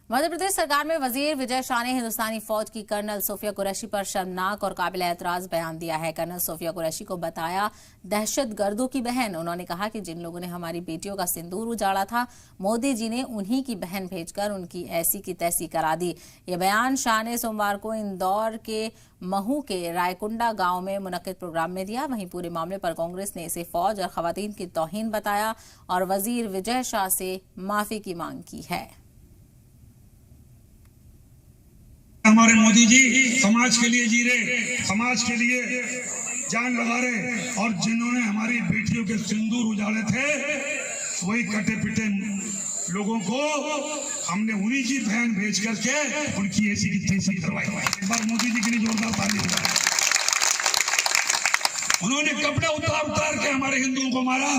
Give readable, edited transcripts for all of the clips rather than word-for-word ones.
मध्य प्रदेश सरकार में वजीर विजय शाह ने हिंदुस्तानी फौज की कर्नल सोफिया कुरैशी पर शर्मनाक और काबिल एतराज बयान दिया है। कर्नल सोफिया कुरैशी को बताया दहशतगर्दों की बहन। उन्होंने कहा कि जिन लोगों ने हमारी बेटियों का सिंदूर उजाड़ा था, मोदी जी ने उन्हीं की बहन भेजकर उनकी ऐसी की तैसी करा दी। ये बयान शाह ने सोमवार को इंदौर के महू के रायकुंडा गांव में मुनक्किद प्रोग्राम में दिया। वहीं पूरे मामले पर कांग्रेस ने इसे फौज और खवातीन की तौहीन बताया और वजीर विजय शाह से माफी की मांग की है। हमारे मोदी जी समाज के लिए जी रहे, समाज के लिए जान लगा रहे, और जिन्होंने हमारी बेटियों के सिंदूर उजाड़े थे, वही कटे पिटे लोगों को हमने उन्हीं की बहन भेज करके उनकी ऐसी की तैसी करवाई। एक बार मोदी जी के लिए जोरदार ताली बजाएं। उन्होंने कपड़े उतार उतार के हमारे हिंदुओं को मारा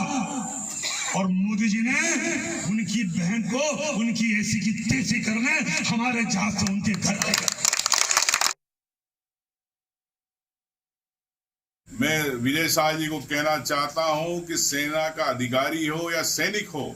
और मोदी जी ने उनकी बहन को उनकी ऐसी की तैसी करने हमारे जहाज से उनके घर ले गए। मैं विजय शाह जी को कहना चाहता हूं कि सेना का अधिकारी हो या सैनिक हो,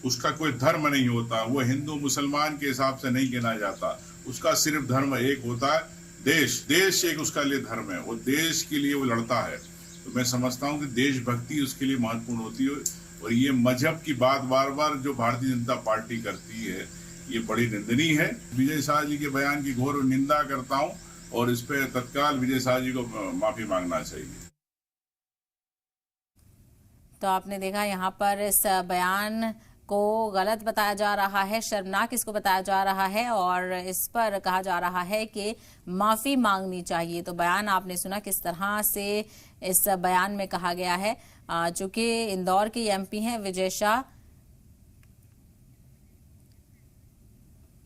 उसका कोई धर्म नहीं होता। वो हिंदू मुसलमान के हिसाब से नहीं गिना जाता। उसका सिर्फ धर्म एक होता है, देश एक उसका लिए धर्म है। वो देश के लिए वो लड़ता है। तो मैं समझता हूं कि देशभक्ति उसके लिए महत्वपूर्ण होती है। और ये मजहब की बात बार बार जो भारतीय जनता पार्टी करती है, ये बड़ी निंदनीय है। विजय शाह जी के बयान की घोर निंदा करता हूं और इस पे तत्काल विजय शाह जी को माफी मांगना चाहिए। तो आपने देखा यहाँ पर इस बयान को गलत बताया जा रहा है, शर्मनाक इसको बताया जा रहा है और इस पर कहा जा रहा है कि माफी मांगनी चाहिए। तो बयान आपने सुना किस तरह से इस बयान में कहा गया है। चूंकि इंदौर के एमपी हैं विजय शाह,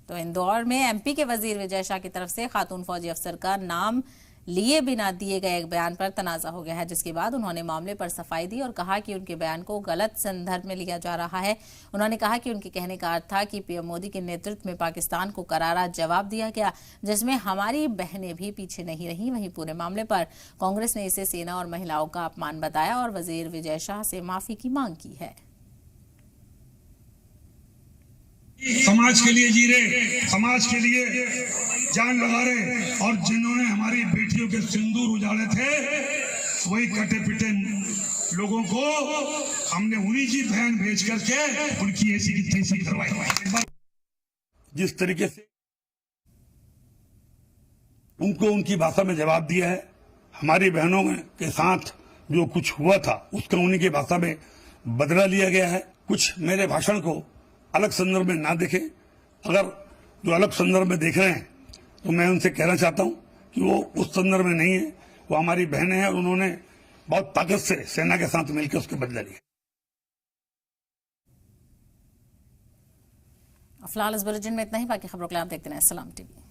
तो इंदौर में एमपी के वजीर विजय शाह की तरफ से खातून फौजी अफसर का नाम लिए बिना दिए गए एक बयान पर तनाजा हो गया है, जिसके बाद उन्होंने मामले पर सफाई दी और कहा कि उनके बयान को गलत संदर्भ में लिया जा रहा है। उन्होंने कहा कि उनके कहने का अर्थ था कि पीएम मोदी के नेतृत्व में पाकिस्तान को करारा जवाब दिया गया, जिसमें हमारी बहनें भी पीछे नहीं रही। वहीं पूरे मामले पर कांग्रेस ने इसे सेना और महिलाओं का अपमान बताया और वजीर विजय शाह से माफी की मांग की है। समाज के लिए जी रहे, समाज के लिए जान लगा रहे, और जिन्होंने हमारी बेटियों के सिंदूर उजाड़े थे, वही कटे पिटे लोगों को हमने उन्हीं की बहन भेज करके उनकी ऐसी की तैसी करवाई। जिस तरीके से उनको उनकी भाषा में जवाब दिया है, हमारी बहनों के साथ जो कुछ हुआ था उसका उन्हीं की भाषा में बदला लिया गया है। कुछ मेरे भाषण को अलग संदर्भ में ना देखें। अगर जो अलग संदर्भ में देख रहे हैं तो मैं उनसे कहना चाहता हूं कि वो उस संदर्भ में नहीं है। वो हमारी बहनें हैं और उन्होंने बहुत ताकत से सेना के साथ मिलकर उसके बदला लिया। फिलहाल इस बुलेटिन में इतना ही। बाकी खबरों के लिए आप देखते रहें सलाम टीवी।